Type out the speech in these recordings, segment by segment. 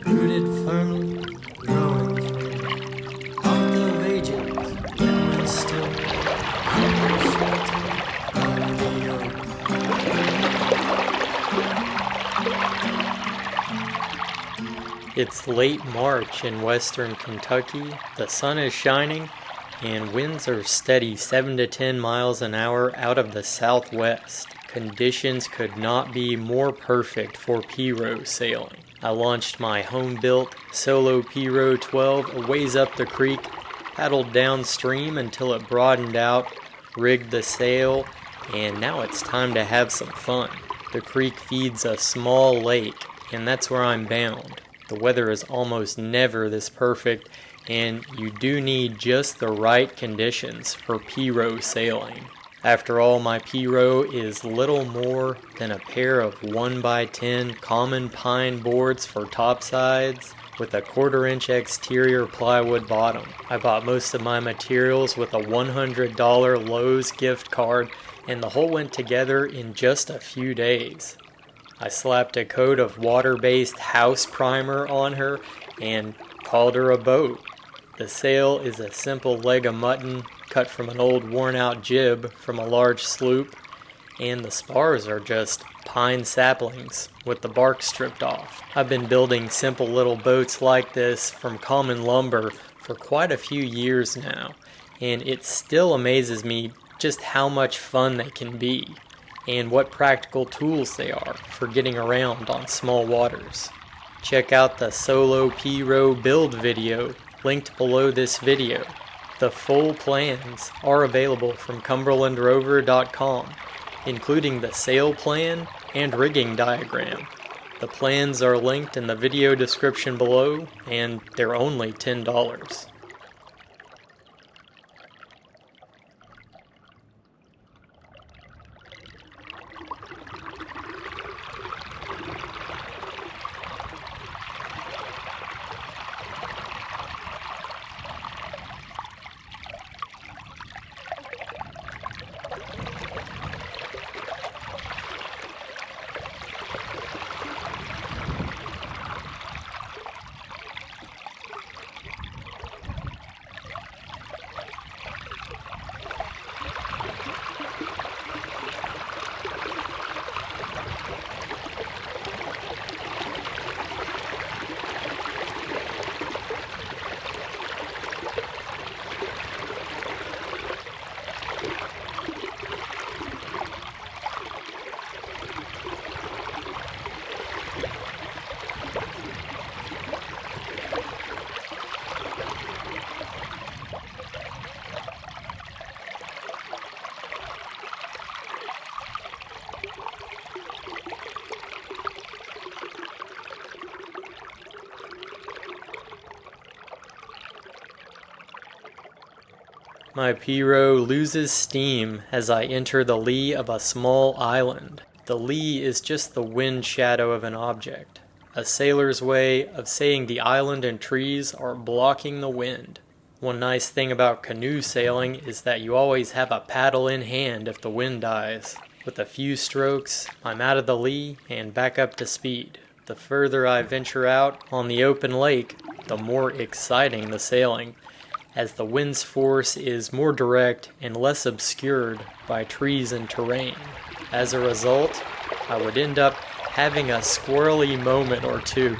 rooted firmly, growing free, out of ages, yet we're still in the shelter of the oak. It's late March in western Kentucky, the sun is shining, and winds are steady 7 to 10 miles an hour out of the southwest. Conditions could not be more perfect for P-row sailing. I launched my home-built solo P-row 12 a ways up the creek, paddled downstream until it broadened out, rigged the sail, and now it's time to have some fun. The creek feeds a small lake, and that's where I'm bound. The weather is almost never this perfect, and you do need just the right conditions for P-row sailing. After all, my P-row is little more than a pair of 1x10 common pine boards for topsides with a 1/4-inch exterior plywood bottom. I bought most of my materials with a $100 Lowe's gift card, and the whole went together in just a few days. I slapped a coat of water-based house primer on her and called her a boat. The sail is a simple leg of mutton cut from an old worn-out jib from a large sloop, and the spars are just pine saplings with the bark stripped off. I've been building simple little boats like this from common lumber for quite a few years now, and it still amazes me just how much fun they can be, and what practical tools they are for getting around on small waters. Check out the solo P-row build video linked below this video. The full plans are available from cumberlandrover.com, including the sail plan and rigging diagram. The plans are linked in the video description below, and they're only $10. My P-row loses steam as I enter the lee of a small island. The lee is just the wind shadow of an object, a sailor's way of saying the island and trees are blocking the wind. One nice thing about canoe sailing is that you always have a paddle in hand if the wind dies. With a few strokes, I'm out of the lee and back up to speed. The further I venture out on the open lake, the more exciting the sailing, as the wind's force is more direct and less obscured by trees and terrain. As a result, I would end up having a squirrely moment or two.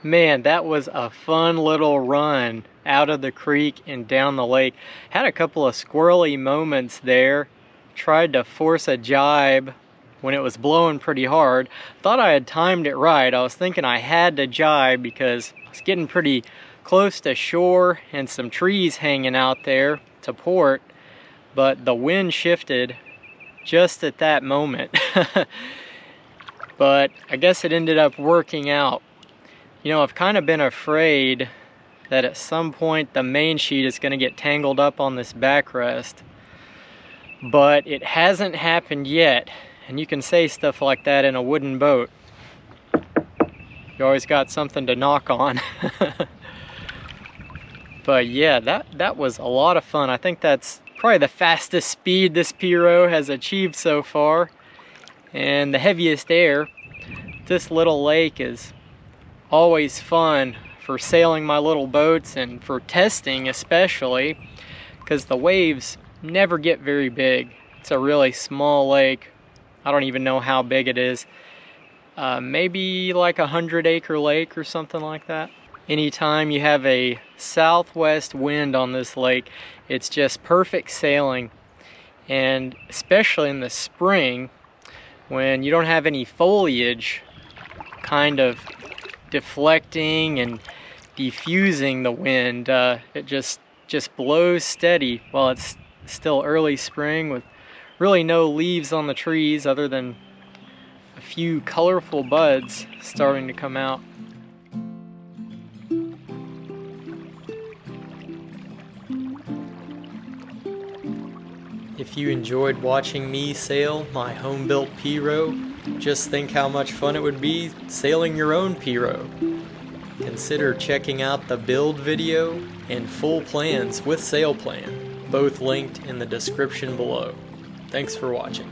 Man, that was a fun little run out of the creek and down the lake. Had a couple of squirrely moments there. Tried to force a jibe when it was blowing pretty hard. Thought I had timed it right. I was thinking I had to jibe because I was getting pretty close to shore and some trees hanging out there to port, but the wind shifted just at that moment. But I guess it ended up working out. You know, I've kind of been afraid that at some point the main sheet is going to get tangled up on this backrest, but it hasn't happened yet. And you can say stuff like that in a wooden boat. You always got something to knock on. But yeah, that was a lot of fun. I think that's probably the fastest speed this Piro has achieved so far, and the heaviest air. This little lake is always fun for sailing my little boats and for testing especially, because the waves never get very big. It's a really small lake. I don't even know how big it is. Maybe like 100-acre lake or something like that. Anytime you have a southwest wind on this lake, it's just perfect sailing. And especially in the spring, when you don't have any foliage kind of deflecting and diffusing the wind, it just blows steady while it's still early spring with really no leaves on the trees other than a few colorful buds starting to come out. If you enjoyed watching me sail my home-built P-row, just think how much fun it would be sailing your own P-row. Consider checking out the build video and full plans with sail plan, both linked in the description below. Thanks for watching.